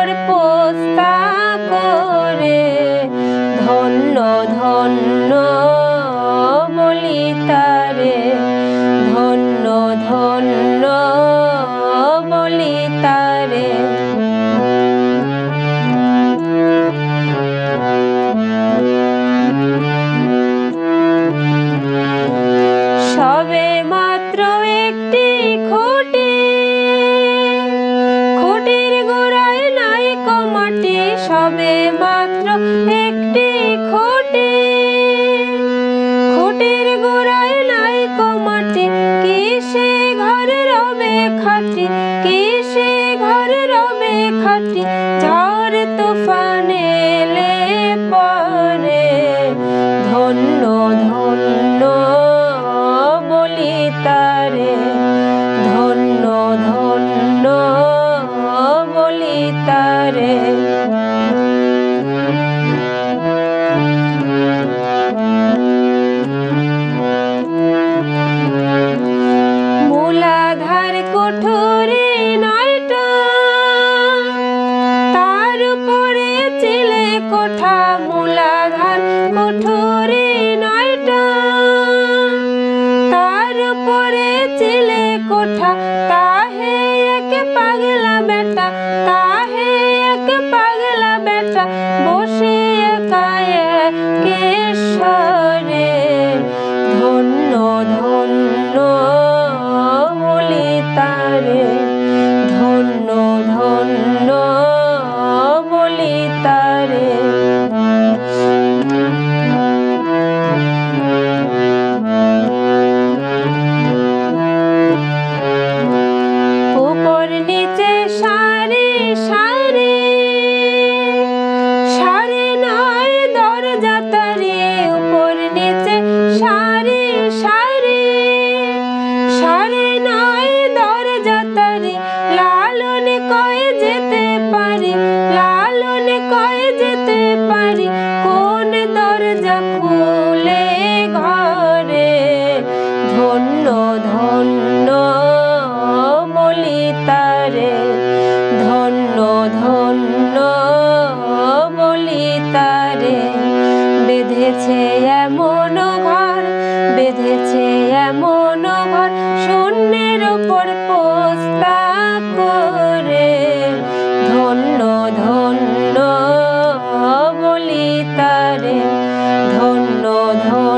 ওপর পোস্তা করে ধন্য ধন্য বলি তারে, ধন্য ধন্য বলি তারে। সবে মাত্র একটি খুঁটি, খুঁটির গোড়ায় নাইকো মাটি, সবে মাত্র একটি খুঁটি, খুঁটির গোড়ায় নাইকো মাটি, কিসে ঘরে রবে খাটি, কিসে ঘরে রবে খাটি, ঝড় তুফান এলে পরে ধন্য ধন্য বলি তারে, ধন্য ধন্য বলি তারে। মূলাধার কুঠুরি নয়টা, তার উপরে চিলে কোঠা, মূলাধার কুঠুরি নয়টা, তার উপরে চিলে কোঠা, তাহে এক পাগলা বেটা, তাহে এক পাগলা বেটা বসে একা একেশ্বরে ধন্য ধন্য বলি তারে, ধন্য ধন্য বলি তারে। উপর নিচে সারি সারি, সারি নয় দরজা তারি, উপর নিচে সারি সারি, সারি নয় দরজা তারি, লালন কয়ে যেতে পারি, লালন কয়ে যেতে পারি, কোন দরজা খুলে ঘরে ধন্য ধন্য বলি তারে, ধন্য ধন্য বলি তারে। বেঁধেছে এমন ঘর, বেঁধেছে এমন ঘর, শূন্যের ওপর পোস্তা করে ধন্য ধন্য বলি তারে, ধন্য ধন্য